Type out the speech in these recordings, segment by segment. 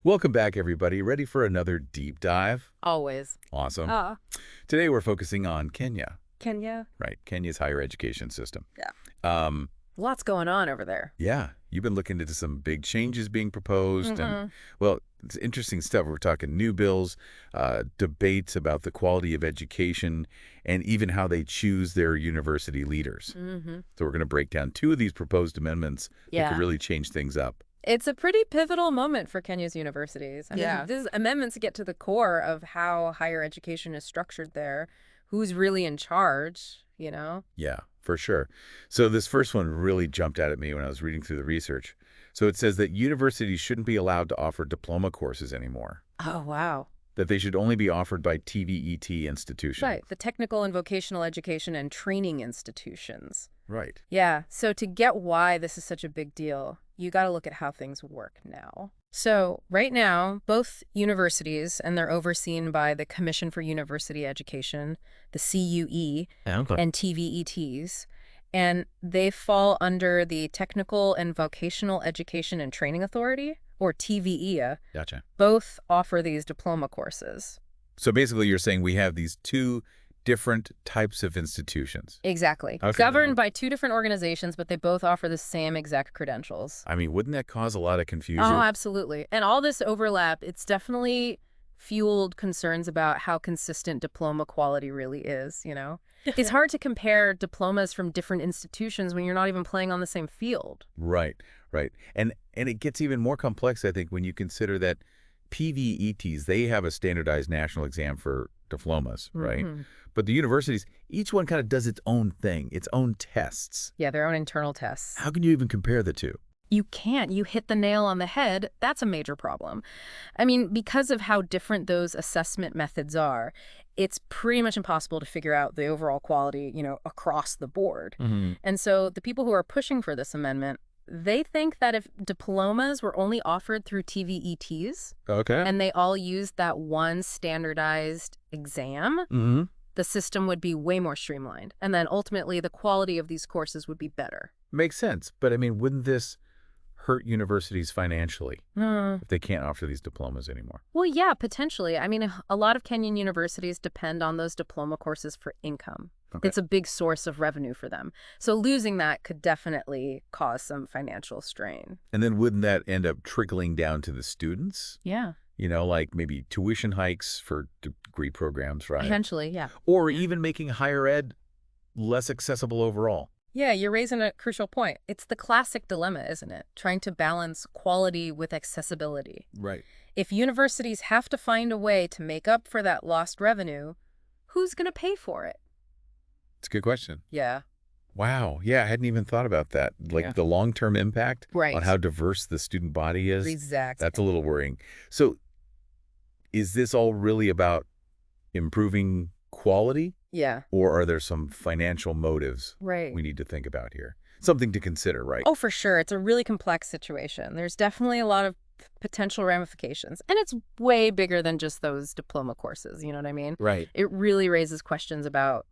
Welcome back, everybody. Ready for another deep dive? Always. Awesome. Ah, Today, we're focusing on Kenya, Kenya. right? Kenya's higher education system. Yeah. Um, Lots going on over there. yeah, you've been looking into some big changes being proposed, and, well, it's interesting stuff. We're talking new bills, debates about the quality of education, and even how they choose their university leaders. So we're going to break down two of these proposed amendments that could Yeah. really change things up. It's a pretty pivotal moment for Kenya's universities. I Yeah. mean, these amendments get to the core of how higher education is structured there, who's really in charge. Yeah, for sure. So this first one really jumped out at me when I was reading through the research. So it says that universities shouldn't be allowed to offer diploma courses anymore, Oh, wow. that they should only be offered by TVET institutions. Right. The technical and vocational education and training institutions. Right. Yeah. So to get why this is such a big deal, you got to look at how things work now. So right now, both universities, and they're overseen by the Commission for University Education, the CUE, Okay. and TVETs, and they fall under the Technical and Vocational Education and Training Authority, or TVEA. Gotcha. Both offer these diploma courses. So basically you're saying we have these two different types of institutions. Exactly. Okay. Governed by two different organizations, but they both offer the same exact credentials. I mean, wouldn't that cause a lot of confusion? Oh, absolutely. And all this overlap, it's definitely fueled concerns about how consistent diploma quality really is. It's hard to compare diplomas from different institutions when you're not even playing on the same field. Right, right. And it gets even more complex, I think, when you consider that PVETs, they have a standardized national exam for diplomas, right? But the universities, each one kind of does its own thing, its own tests. Yeah, their own internal tests. How can you even compare the two? You can't. You hit the nail on the head. That's a major problem. I mean, because of how different those assessment methods are, it's pretty much impossible to figure out the overall quality, across the board. And so the people who are pushing for this amendment, they think that if diplomas were only offered through TVETs Okay. and they all used that one standardized exam, the system would be way more streamlined. And then ultimately the quality of these courses would be better. Makes sense. But I mean, wouldn't this hurt universities financially if they can't offer these diplomas anymore? Well, yeah, potentially. I mean, a lot of Kenyan universities depend on those diploma courses for income. Okay. It's a big source of revenue for them. So losing that could definitely cause some financial strain. And then wouldn't that end up trickling down to the students? Yeah. Like maybe tuition hikes for degree programs, right? Potentially, yeah. Or even making higher ed less accessible overall. Yeah, you're raising a crucial point. It's the classic dilemma, isn't it? Trying to balance quality with accessibility. Right. If universities have to find a way to make up for that lost revenue, who's going to pay for it? It's a good question. Yeah. Wow. Yeah, I hadn't even thought about that. Like the long-term impact Right. on how diverse the student body is. Exactly. That's a little worrying. So is this all really about improving quality, Yeah. or are there some financial motives Right. we need to think about here? Something to consider, right? Oh, for sure. It's a really complex situation. There's definitely a lot of potential ramifications. And it's way bigger than just those diploma courses, you know what I mean? Right. It really raises questions about,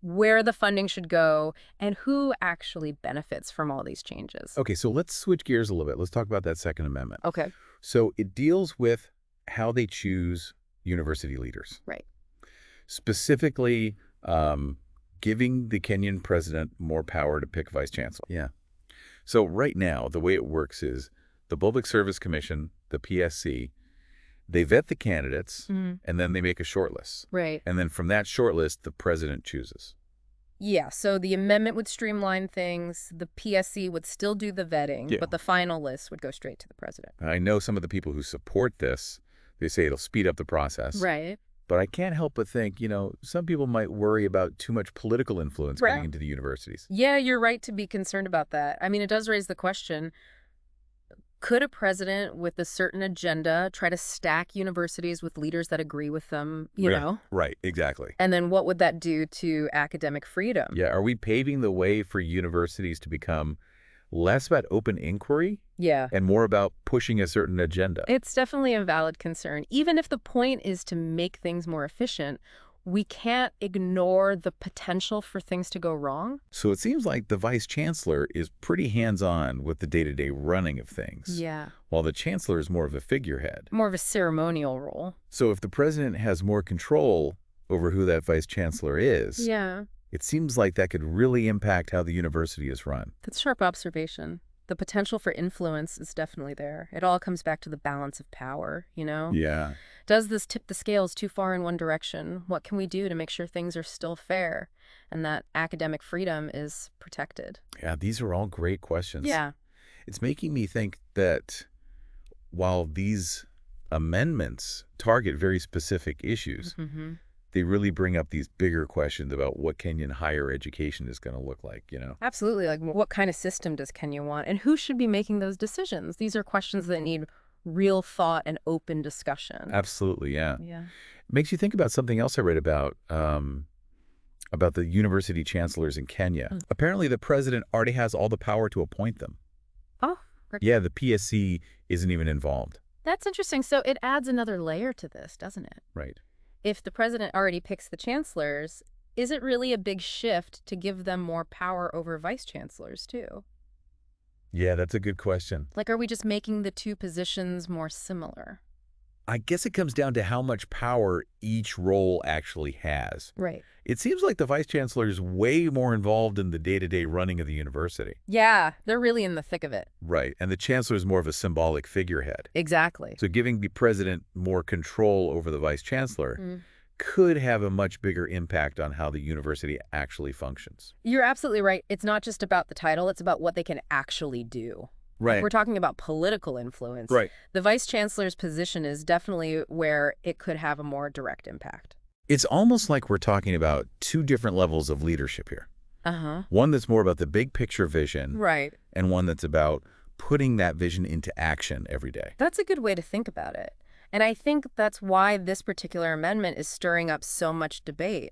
where the funding should go and who actually benefits from all these changes. Okay, so let's switch gears a little bit. Let's talk about that Second Amendment. Okay. So it deals with how they choose university leaders. Right. Specifically, giving the Kenyan president more power to pick vice-chancellor. Yeah. So right now, the way it works is the Public Service Commission, the PSC, they vet the candidates, and then they make a shortlist. Right. And then from that shortlist, the president chooses. Yeah, so the amendment would streamline things. The PSC would still do the vetting, Yeah. but the final list would go straight to the president. I know some of the people who support this, they say it'll speed up the process. Right. But I can't help but think, some people might worry about too much political influence Right. coming into the universities. Yeah, you're right to be concerned about that. I mean, it does raise the question, could a president with a certain agenda try to stack universities with leaders that agree with them, you Yeah. know? Right, exactly. And then what would that do to academic freedom? Yeah, are we paving the way for universities to become less about open inquiry Yeah. and more about pushing a certain agenda? It's definitely a valid concern. Even if the point is to make things more efficient, We can't ignore the potential for things to go wrong. So it seems like the vice-chancellor is pretty hands-on with the day-to-day running of things, Yeah. while the chancellor is more of a figurehead. More of a ceremonial role. So if the president has more control over who that vice-chancellor is, Yeah. it seems like that could really impact how the university is run. That's sharp observation. The potential for influence is definitely there. It all comes back to the balance of power, you know? Yeah. Does this tip the scales too far in one direction? What can we do to make sure things are still fair and that academic freedom is protected? Yeah, these are all great questions. Yeah. It's making me think that while these amendments target very specific issues, Mm-hmm. they really bring up these bigger questions about what Kenyan higher education is going to look like, you know? Absolutely. Like, what kind of system does Kenya want? And who should be making those decisions? These are questions that need real thought and open discussion. Absolutely, yeah. Yeah. Makes you think about something else I read about the university chancellors in Kenya. Apparently, the president already has all the power to appoint them. Oh, Yeah, the PSC isn't even involved. that's interesting. So it adds another layer to this, doesn't it? Right. If the president already picks the chancellors, is it really a big shift to give them more power over vice-chancellors, too? Yeah, that's a good question. Like, are we just making the two positions more similar? I guess it comes down to how much power each role actually has. Right. It seems like the vice-chancellor is way more involved in the day-to-day running of the university. Yeah, they're really in the thick of it. Right, and the chancellor is more of a symbolic figurehead. Exactly. So giving the president more control over the vice-chancellor could have a much bigger impact on how the university actually functions. You're absolutely right. It's not just about the title, it's about what they can actually do. Right. We're talking about political influence. Right. The vice-chancellor's position is definitely where it could have a more direct impact. It's almost like we're talking about two different levels of leadership here. Uh-huh. One that's more about the big picture vision, Right. and one that's about putting that vision into action every day. That's a good way to think about it. And I think that's why this particular amendment is stirring up so much debate.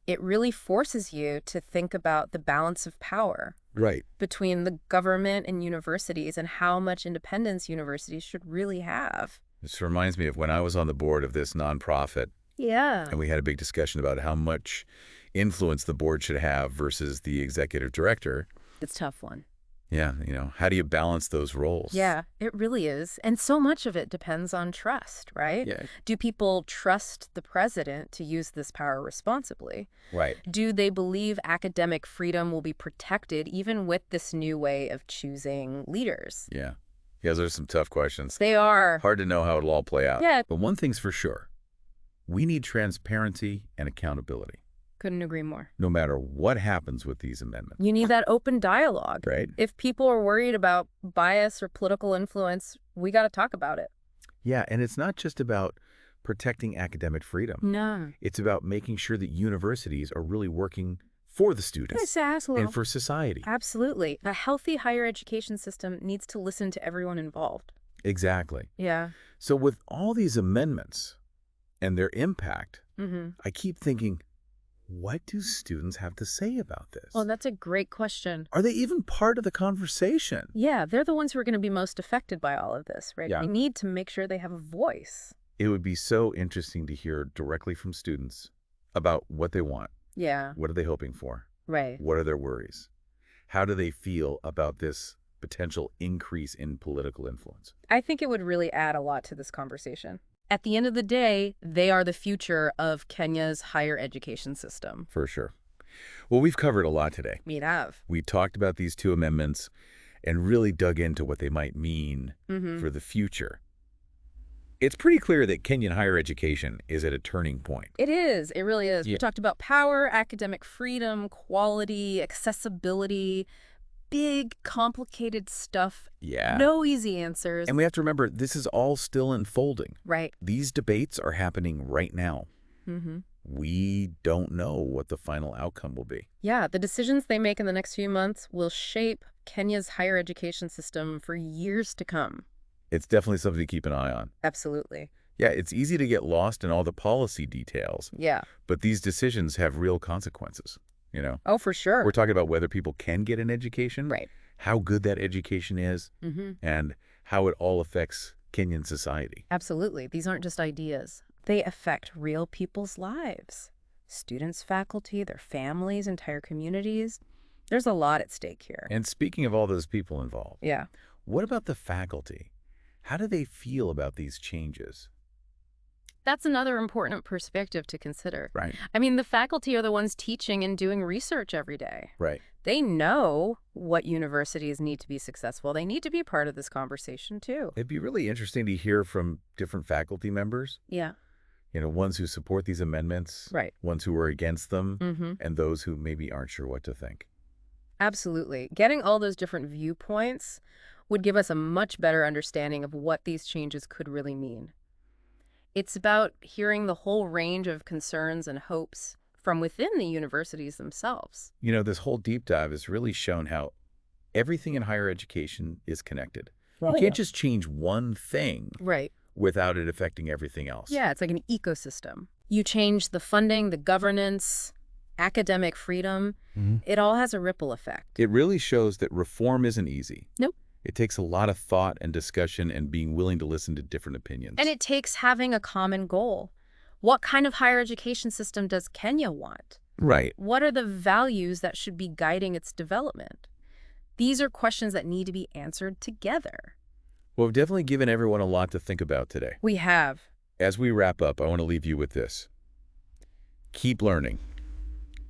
It really forces you to think about the balance of power Right. between the government and universities and how much independence universities should really have. This reminds me of when I was on the board of this nonprofit, Yeah. and we had a big discussion about how much influence the board should have versus the executive director. It's a tough one. Yeah, how do you balance those roles? Yeah, it really is. And so much of it depends on trust, right? Yeah. Do people trust the president to use this power responsibly? Right. Do they believe academic freedom will be protected even with this new way of choosing leaders? Yeah. Yeah, those are some tough questions. They are. Hard to know how it'll all play out. Yeah. But one thing's for sure. We need transparency and accountability, Couldn't agree more. no matter what happens with these amendments. You need that open dialogue. Right? If people are worried about bias or political influence, we got to talk about it. Yeah, and it's not just about protecting academic freedom. No. It's about making sure that universities are really working for the students and for society. Absolutely. A healthy higher education system needs to listen to everyone involved. Exactly. Yeah. So with all these amendments and their impact, Mm-hmm. I keep thinking, what do students have to say about this? Well, that's a great question. Are they even part of the conversation? Yeah, they're the ones who are going to be most affected by all of this, right? Yeah. We need to make sure they have a voice. It would be so interesting to hear directly from students about what they want. Yeah, What are they hoping for? right. What are their worries? How do they feel about this potential increase in political influence? I think it would really add a lot to this conversation. At the end of the day, they are the future of Kenya's higher education system. For sure. Well, we've covered a lot today. We have. We talked about these two amendments and really dug into what they might mean for the future. It's pretty clear that Kenyan higher education is at a turning point. It is. It really is. Yeah. We talked about power, academic freedom, quality, accessibility, big, complicated stuff. Yeah. No easy answers. And we have to remember, this is all still unfolding. Right. These debates are happening right now. Mm-hmm. We don't know what the final outcome will be. Yeah, the decisions they make in the next few months will shape Kenya's higher education system for years to come. It's definitely something to keep an eye on. Absolutely. Yeah, it's easy to get lost in all the policy details, Yeah. but these decisions have real consequences, Oh, for sure. We're talking about whether people can get an education, Right. how good that education is, and how it all affects Kenyan society. Absolutely. These aren't just ideas. They affect real people's lives. students, faculty, their families, entire communities. There's a lot at stake here. And speaking of all those people involved, Yeah. what about the faculty? How do they feel about these changes? That's another important perspective to consider. Right. I mean, the faculty are the ones teaching and doing research every day. Right. They know what universities need to be successful. They need to be part of this conversation, too. It'd be really interesting to hear from different faculty members, Yeah. ones who support these amendments, Right. ones who are against them, Mm-hmm. and those who maybe aren't sure what to think. Absolutely. Getting all those different viewpoints would give us a much better understanding of what these changes could really mean. It's about hearing the whole range of concerns and hopes from within the universities themselves. This whole deep dive has really shown how everything in higher education is connected. You Right. can't just change one thing Right. without it affecting everything else. Yeah, it's like an ecosystem. You change the funding, the governance, academic freedom. Mhm. It all has a ripple effect. It really shows that reform isn't easy. Nope. It takes a lot of thought and discussion and being willing to listen to different opinions. And it takes having a common goal. What kind of higher education system does Kenya want? Right. What are the values that should be guiding its development? These are questions that need to be answered together. Well, we've definitely given everyone a lot to think about today. We have. As we wrap up, I want to leave you with this. Keep learning,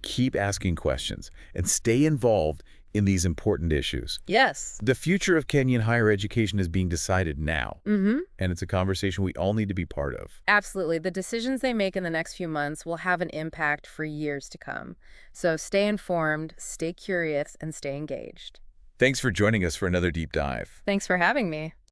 keep asking questions, and stay involved in these important issues. Yes. The future of Kenyan higher education is being decided now, Mm-hmm. and it's a conversation we all need to be part of. Absolutely. The decisions they make in the next few months will have an impact for years to come. So stay informed, stay curious, and stay engaged. Thanks for joining us for another deep dive. Thanks for having me.